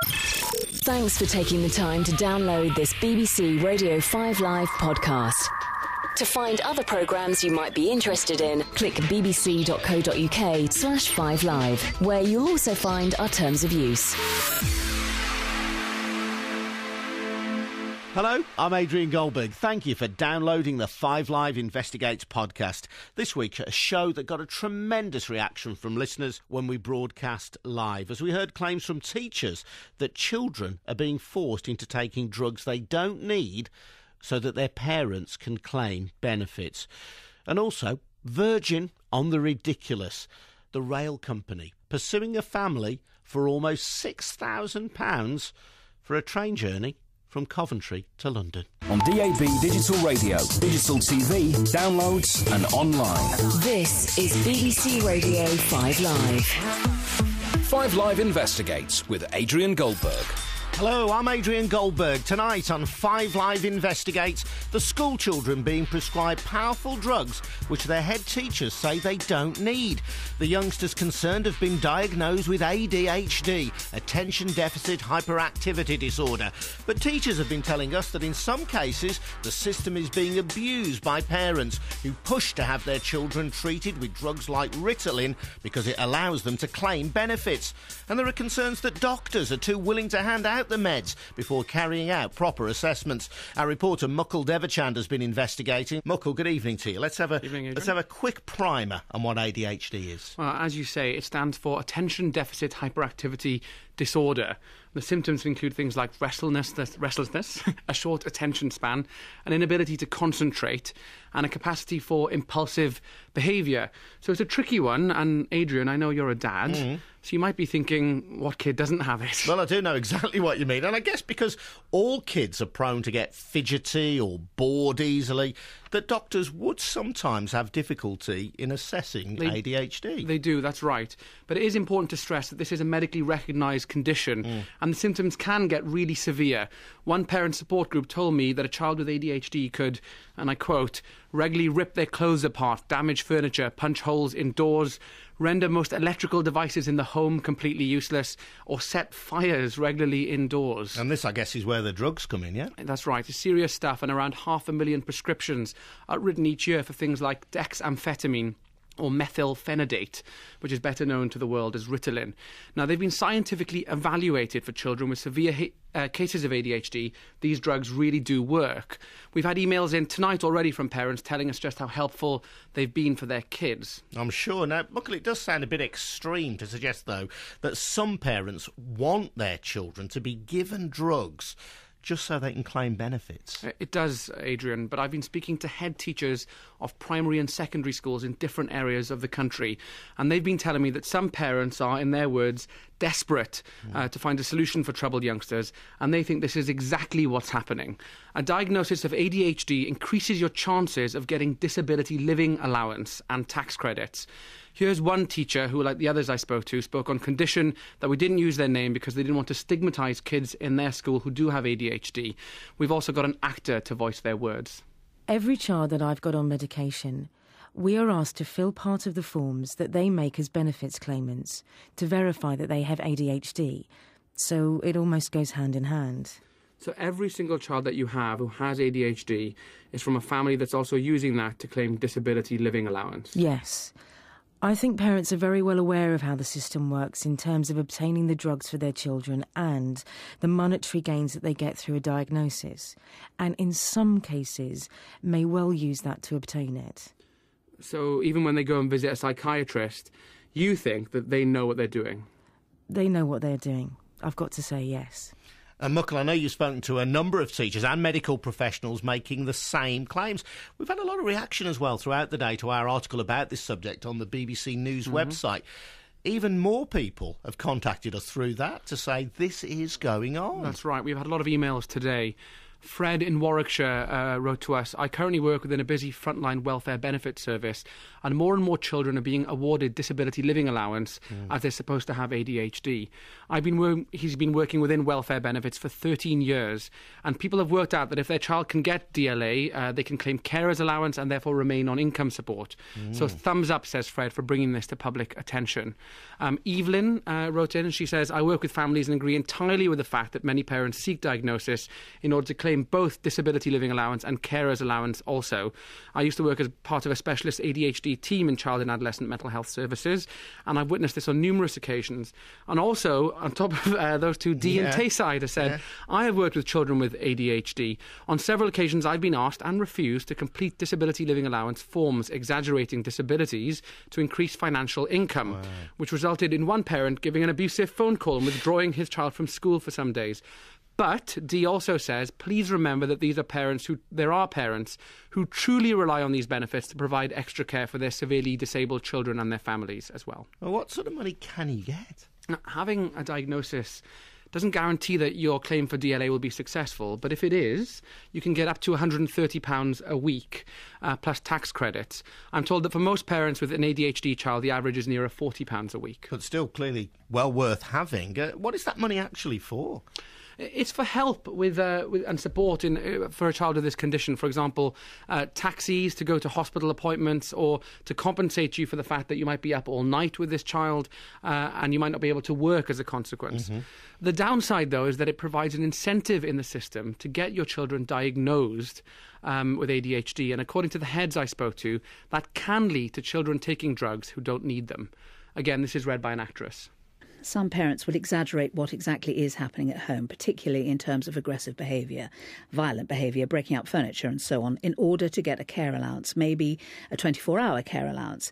Thanks for taking the time to download this BBC Radio 5 Live podcast. To find other programmes you might be interested in, click bbc.co.uk/5live, where you'll also find our terms of use. Hello, I'm Adrian Goldberg. Thank you for downloading the 5 Live Investigates podcast. This week, a show that got a tremendous reaction from listeners when we broadcast live, as we heard claims from teachers that children are being forced into taking drugs they don't need so that their parents can claim benefits. And also, Virgin on the ridiculous. The rail company pursuing a family for almost £6,000 for a train journey from Coventry to London. On DAB Digital Radio, digital TV, downloads and online. This is BBC Radio 5 Live. 5 Live Investigates with Adrian Goldberg. Hello, I'm Adrian Goldberg. Tonight on 5 Live Investigates, the school children being prescribed powerful drugs which their head teachers say they don't need. The youngsters concerned have been diagnosed with ADHD, attention deficit hyperactivity disorder. But teachers have been telling us that in some cases the system is being abused by parents who push to have their children treated with drugs like Ritalin because it allows them to claim benefits. And there are concerns that doctors are too willing to hand out the meds before carrying out proper assessments. Our reporter Mukul Devachand has been investigating. Mukul, good evening to you. Let's have a quick primer on what ADHD is. Well, as you say, it stands for Attention Deficit Hyperactivity Disorder. The symptoms include things like restlessness, a short attention span, an inability to concentrate, and a capacity for impulsive behaviour. So it's a tricky one, and Adrian, I know you're a dad, so you might be thinking, what kid doesn't have it? Well, I do know exactly what you mean, and I guess because all kids are prone to get fidgety or bored easily, that doctors would sometimes have difficulty in assessing ADHD. They do, that's right. But it is important to stress that this is a medically recognised condition, and the symptoms can get really severe. One parent support group told me that a child with ADHD could, and I quote, regularly rip their clothes apart, damage furniture, punch holes in doors, render most electrical devices in the home completely useless, or set fires regularly indoors. And this, I guess, is where the drugs come in, yeah? That's right. It's serious stuff, and around 500,000 prescriptions are written each year for things like dexamphetamine or methylphenidate, which is better known to the world as Ritalin. Now, they've been scientifically evaluated for children with severe cases of ADHD. These drugs really do work. We've had emails in tonight already from parents telling us just how helpful they've been for their kids. I'm sure. Now, luckily, it does sound a bit extreme to suggest, though, that some parents want their children to be given drugs just so they can claim benefits. It does, Adrian, but I've been speaking to head teachers of primary and secondary schools in different areas of the country, and they've been telling me that some parents are, in their words, desperate to find a solution for troubled youngsters, and they think this is exactly what's happening. A diagnosis of ADHD increases your chances of getting disability living allowance and tax credits. Here's one teacher who, like the others I spoke to, spoke on condition that we didn't use their name because they didn't want to stigmatise kids in their school who do have ADHD. We've also got an actor to voice their words. Every child that I've got on medication, we are asked to fill part of the forms that they make as benefits claimants to verify that they have ADHD. So it almost goes hand in hand. So every single child that you have who has ADHD is from a family that's also using that to claim disability living allowance? Yes. I think parents are very well aware of how the system works in terms of obtaining the drugs for their children and the monetary gains that they get through a diagnosis, and in some cases may well use that to obtain it. So even when they go and visit a psychiatrist, you think that they know what they're doing? They know what they're doing. I've got to say yes. And Mukul, I know you've spoken to a number of teachers and medical professionals making the same claims. We've had a lot of reaction as well throughout the day to our article about this subject on the BBC News website. Even more people have contacted us through that to say this is going on. That's right. We've had a lot of emails today. Fred in Warwickshire wrote to us, I currently work within a busy frontline welfare benefit service, and more children are being awarded disability living allowance as they're supposed to have ADHD. He's been working within welfare benefits for 13 years, and people have worked out that if their child can get DLA, they can claim carer's allowance and therefore remain on income support. So thumbs up, says Fred, for bringing this to public attention. Evelyn wrote in and she says, I work with families and agree entirely with the fact that many parents seek diagnosis in order to claim both disability living allowance and carer's allowance also. I used to work as part of a specialist ADHD team in child and adolescent mental health services, and I've witnessed this on numerous occasions. And also, on top of those two, Dee and Tayside has said, I have worked with children with ADHD. On several occasions, I've been asked and refused to complete disability living allowance forms exaggerating disabilities to increase financial income, which resulted in one parent giving an abusive phone call and withdrawing his child from school for some days. But Dee also says, please remember that there are parents who truly rely on these benefits to provide extra care for their severely disabled children and their families as well. Well, what sort of money can you get? Now, having a diagnosis doesn't guarantee that your claim for DLA will be successful, but if it is, you can get up to £130 a week plus tax credits. I'm told that for most parents with an ADHD child, the average is nearer £40 a week. But still clearly well worth having. What is that money actually for? It's for help with and support for a child with this condition. For example, taxis to go to hospital appointments, or to compensate you for the fact that you might be up all night with this child and you might not be able to work as a consequence. The downside, though, is that it provides an incentive in the system to get your children diagnosed with ADHD. And according to the heads I spoke to, that can lead to children taking drugs who don't need them. Again, this is read by an actress. Some parents will exaggerate what exactly is happening at home, particularly in terms of aggressive behaviour, violent behaviour, breaking up furniture and so on, in order to get a care allowance, maybe a 24-hour care allowance.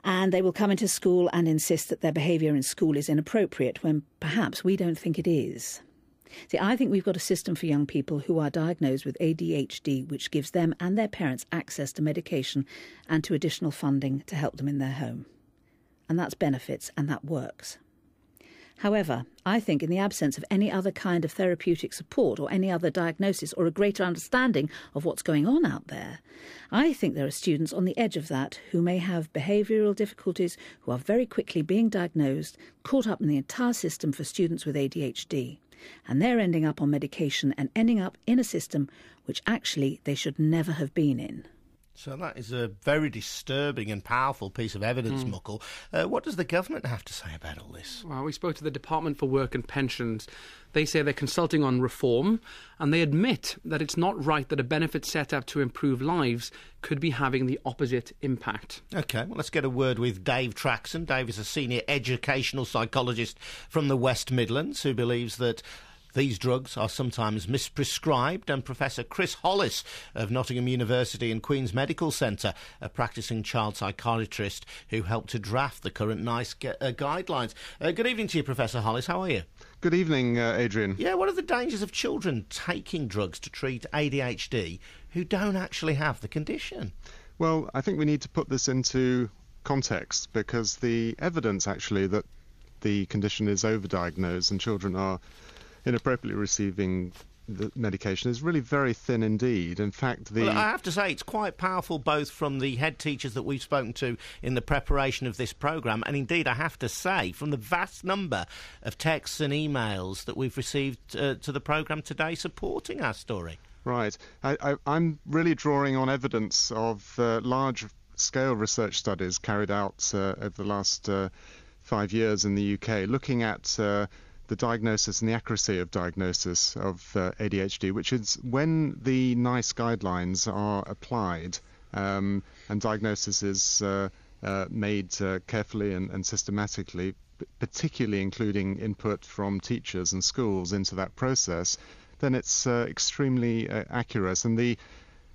And they will come into school and insist that their behaviour in school is inappropriate when perhaps we don't think it is. See, I think we've got a system for young people who are diagnosed with ADHD which gives them and their parents access to medication and to additional funding to help them in their home. And that's benefits, and that works. However, I think in the absence of any other kind of therapeutic support or any other diagnosis or a greater understanding of what's going on out there, I think there are students on the edge of that who may have behavioural difficulties, who are very quickly being diagnosed, caught up in the entire system for students with ADHD. And they're ending up on medication and ending up in a system which actually they should never have been in. So that is a very disturbing and powerful piece of evidence, Muckle. What does the government have to say about all this? Well, we spoke to the Department for Work and Pensions. They say they're consulting on reform, and they admit that it's not right that a benefit set up to improve lives could be having the opposite impact. OK, well, let's get a word with Dave TRAXSON. Dave is a senior educational psychologist from the West Midlands who believes that these drugs are sometimes misprescribed, and Professor Chris Hollis of Nottingham University and Queen's Medical Centre, a practising child psychiatrist who helped to draft the current NICE guidelines. Good evening to you, Professor Hollis. How are you? Good evening, Adrian. Yeah, what are the dangers of children taking drugs to treat ADHD who don't actually have the condition? Well, I think we need to put this into context, because the evidence actually that the condition is overdiagnosed and children are inappropriately receiving the medication is really very thin indeed. In fact, Well, I have to say it's quite powerful, both from the head teachers that we've spoken to in the preparation of this programme, and indeed I have to say from the vast number of texts and emails that we've received to the programme today supporting our story. Right. I'm really drawing on evidence of large-scale research studies carried out over the last 5 years in the UK, looking at the diagnosis and the accuracy of diagnosis of ADHD, which is when the NICE guidelines are applied and diagnosis is made carefully and systematically, particularly including input from teachers and schools into that process, then it's extremely accurate. And the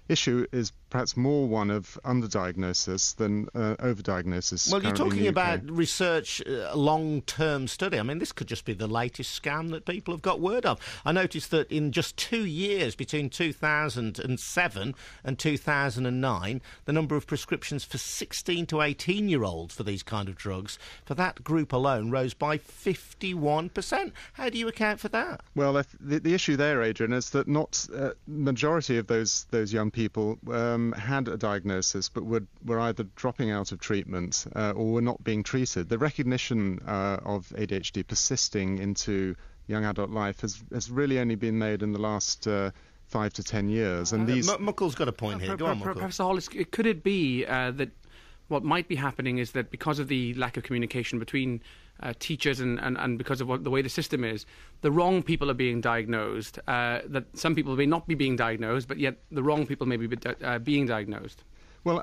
issue is perhaps more one of underdiagnosis than overdiagnosis. Well, you're currently talking in the UK. about research, long-term study. I mean, this could just be the latest scam that people have got word of. I noticed that in just 2 years, between 2007 and 2009, the number of prescriptions for 16 to 18-year-olds for these kind of drugs, for that group alone, rose by 51%. How do you account for that? Well, the issue there, Adrian, is that not majority of those young people had a diagnosis, but were either dropping out of treatment or were not being treated. The recognition of ADHD persisting into young adult life has really only been made in the last 5 to 10 years. And these Muckle's got a point here. Go on, Muckle. Professor Hollis, could it be that what might be happening is that because of the lack of communication between teachers and because of the way the system is, the wrong people are being diagnosed, that some people may not be being diagnosed, but yet the wrong people may be being diagnosed? Well,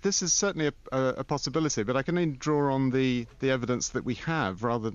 this is certainly a possibility, but I can only draw on the evidence that we have rather